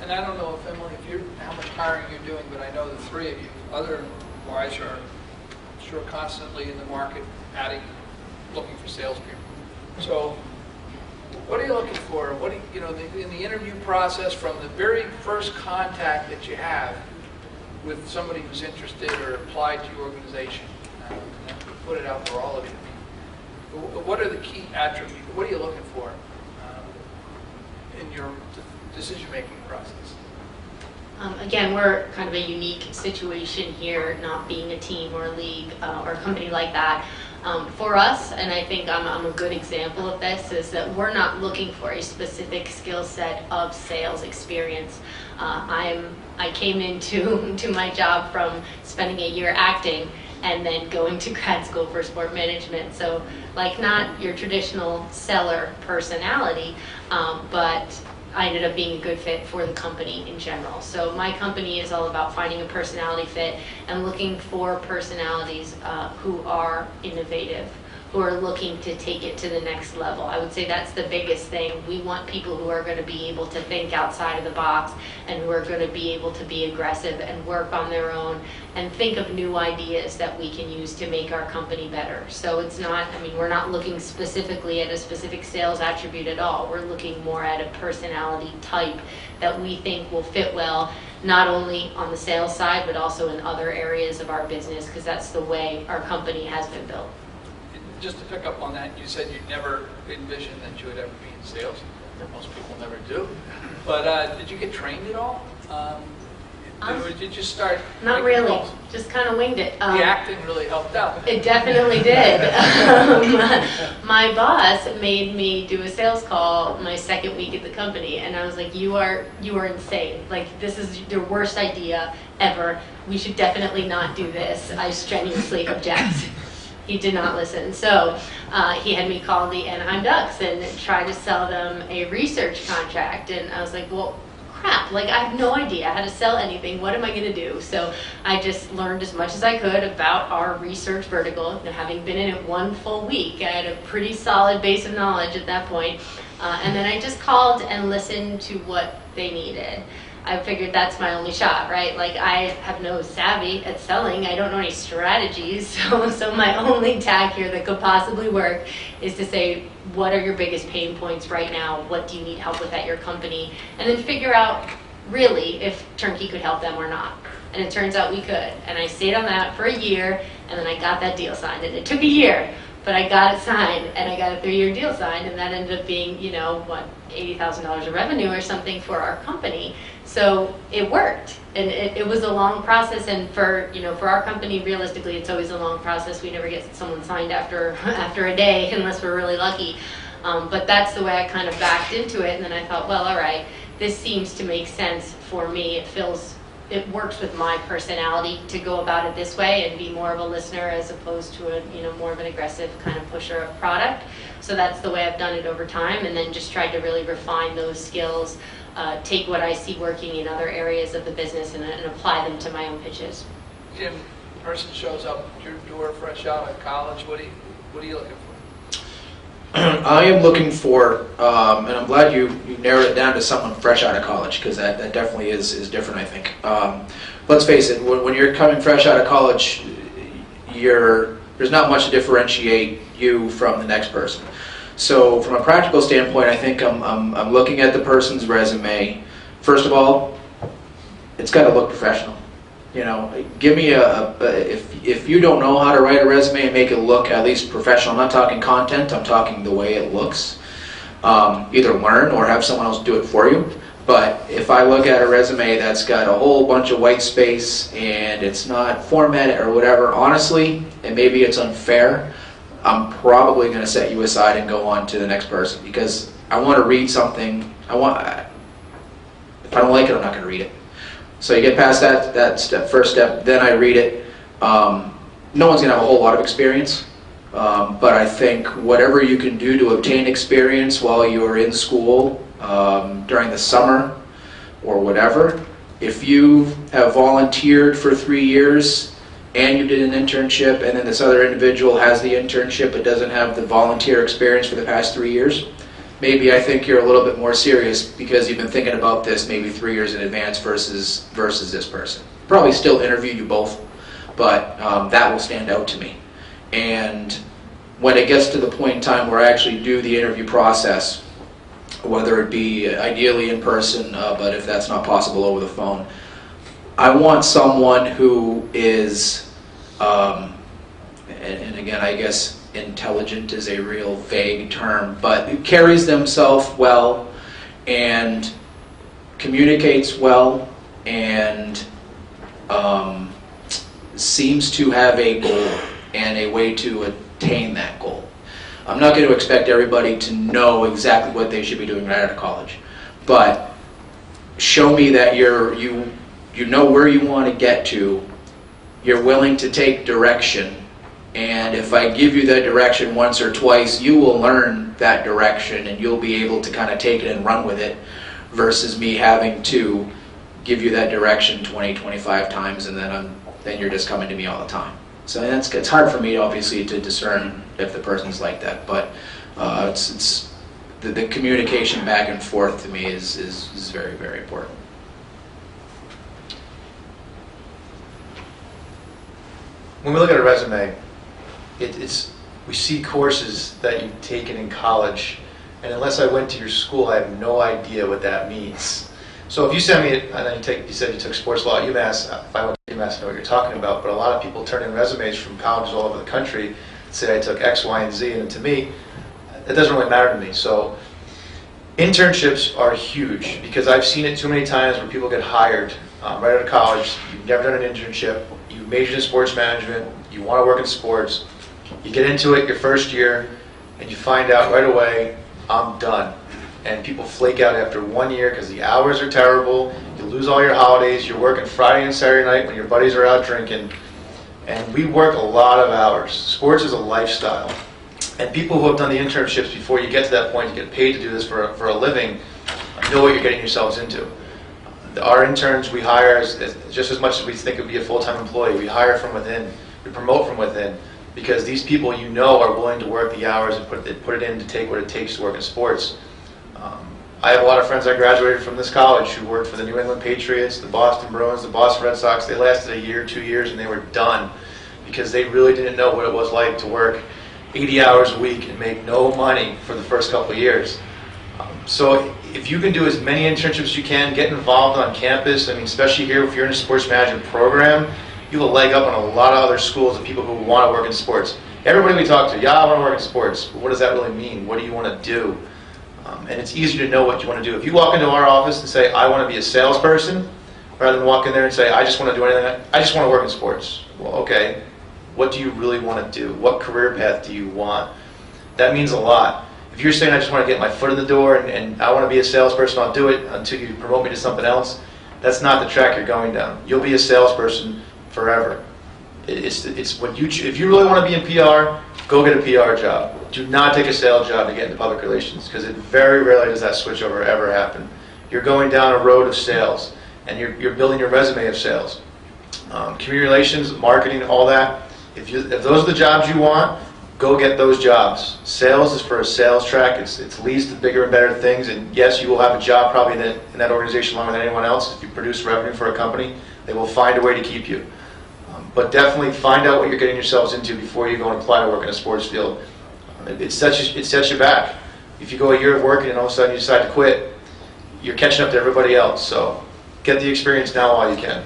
and I don't know if Emily, how much hiring you're doing, but I know the three of you, otherwise, are sure constantly in the market, looking for salespeople. So, what are you looking for? What do you know in the interview process, from the very first contact that you have with somebody who's interested or applied to your organization, and put it out for all of you. What are the key attributes? What are you looking for in your decision-making process? Again, we're kind of a unique situation here, not being a team or a league or a company like that. For us, and I think I'm a good example of this, is that we're not looking for a specific skill set of sales experience. I came into my job from spending a year acting and then going to grad school for sport management. So, like, not your traditional seller personality, but I ended up being a good fit for the company in general. So my company is all about finding a personality fit and looking for personalities who are innovative, who are looking to take it to the next level. I would say that's the biggest thing. We want people who are going to be able to think outside of the box and who are going to be able to be aggressive and work on their own and think of new ideas that we can use to make our company better. So it's not, I mean, we're not looking specifically at a specific sales attribute at all. We're looking more at a personality type that we think will fit well, not only on the sales side, but also in other areas of our business, because that's the way our company has been built. Just to pick up on that, you said you'd never envisioned that you would ever be in sales. Most people never do. But did you get or did you just start? Not really. Just kind of winged it. The acting really helped out. It definitely did. My boss made me do a sales call my second week at the company, and I was like, "You are insane. Like, this is your worst idea ever. We should definitely not do this. I strenuously object." He did not listen. So he had me call the Anaheim Ducks and try to sell them a research contract. And I was like, well, crap, like, I have no idea how to sell anything. What am I going to do? So I just learned as much as I could about our research vertical. And having been in it 1 full week, I had a pretty solid base of knowledge at that point. And then I just called and listened to what they needed. I figured that's my only shot, right? Like, I have no savvy at selling. I don't know any strategies. So my only tack here that could possibly work is to say, what are your biggest pain points right now? What do you need help with at your company? And then figure out, really, if Turnkey could help them or not. And it turns out we could. And I stayed on that for a year, and then I got that deal signed. And it took a year, but I got it signed, and I got a 3-year deal signed, and that ended up being, you know, what, $80,000 of revenue or something for our company. So it worked, and it was a long process. And for our company, realistically, it's always a long process. We never get someone signed after a day, unless we're really lucky. But that's the way I kind of backed into it. And then I thought, well, all right, this seems to make sense for me. It works with my personality to go about it this way and be more of a listener as opposed to more of an aggressive kind of pusher of product. So that's the way I've done it over time, and then just tried to really refine those skills, take what I see working in other areas of the business and apply them to my own pitches. Jim, the person shows up at your door fresh out of college. What are you looking for? I am looking for, and I'm glad you narrowed it down to someone fresh out of college, because that definitely is different, I think. Let's face it, when you're coming fresh out of college, there's not much to differentiate you from the next person. So from a practical standpoint, I think I'm looking at the person's resume. First of all, it's got to look professional. You know, give me if you don't know how to write a resume and make it look at least professional, I'm not talking content, I'm talking the way it looks. Either learn or have someone else do it for you. But if I look at a resume that's got a whole bunch of white space and it's not formatted or whatever, honestly, and maybe it's unfair, I'm probably going to set you aside and go on to the next person, because I want to read something. If I don't like it, I'm not going to read it. So you get past that first step, then I read it. No one's going to have a whole lot of experience, but I think whatever you can do to obtain experience while you're in school, during the summer or whatever, if you have volunteered for 3 years and you did an internship, and then this other individual has the internship but doesn't have the volunteer experience for the past 3 years, maybe I think you're a little bit more serious because you've been thinking about this maybe 3 years in advance versus this person. Probably still interview you both, but that will stand out to me. And when it gets to the point in time where I actually do the interview process, whether it be ideally in person, but if that's not possible, over the phone, I want someone who is, and again, I guess intelligent is a real vague term, but who carries themselves well and communicates well and seems to have a goal and a way to attain that goal. I'm not going to expect everybody to know exactly what they should be doing right out of college, but show me that you know where you want to get to, you're willing to take direction, and if I give you that direction once or twice, you will learn that direction and you'll be able to kind of take it and run with it, versus me having to give you that direction 20, 25 times and then you're just coming to me all the time. So it's hard for me, obviously, to discern if the person's like that, but it's the communication back and forth to me is very, very important. When we look at a resume, we see courses that you've taken in college, and unless I went to your school, I have no idea what that means. So if you send me, and then you said you took sports law at UMass, if I went to UMass, I know what you're talking about, but a lot of people turn in resumes from colleges all over the country and say I took X, Y, and Z, and to me, it doesn't really matter to me. So internships are huge, because I've seen it too many times where people get hired right out of college, you've never done an internship, you majored in sports management, you want to work in sports, you get into it your first year, and you find out right away, I'm done. And people flake out after 1 year because the hours are terrible, you lose all your holidays, you're working Friday and Saturday night when your buddies are out drinking, and we work a lot of hours. Sports is a lifestyle. And people who have done the internships before you get to that point, you get paid to do this for a living, know what you're getting yourselves into. Our interns we hire just as much as we think it would be a full-time employee. We hire from within, we promote from within, because these people you know are willing to work the hours and put it in to take what it takes to work in sports. I have a lot of friends I graduated from this college who worked for the New England Patriots, the Boston Bruins, the Boston Red Sox. They lasted a year, 2 years, and they were done because they really didn't know what it was like to work 80 hours a week and make no money for the first couple of years. So if you can do as many internships as you can, get involved on campus, I mean, especially here if you're in a sports management program, you have a leg up on a lot of other schools of people who want to work in sports. Everybody we talk to, yeah, I want to work in sports, but what does that really mean? What do you want to do? And it's easier to know what you want to do. If you walk into our office and say, I want to be a salesperson, rather than walk in there and say, I just want to do anything, I just want to work in sports. Well, okay, what do you really want to do? What career path do you want? That means a lot. If you're saying, I just want to get my foot in the door and I want to be a salesperson, I'll do it until you promote me to something else, that's not the track you're going down. You'll be a salesperson forever. It's what if you really want to be in PR, go get a PR job. Do not take a sales job to get into public relations, because it very rarely does that switchover ever happen. You're going down a road of sales, and you're building your resume of sales. Community relations, marketing, all that. If those are the jobs you want, go get those jobs. Sales is for a sales track. It leads to bigger and better things, and yes, you will have a job probably in that organization longer than anyone else. If you produce revenue for a company, they will find a way to keep you. But definitely find out what you're getting yourselves into before you go and apply to work in a sports field. It sets you back. If you go a year of working and all of a sudden you decide to quit, you're catching up to everybody else. So get the experience now while you can.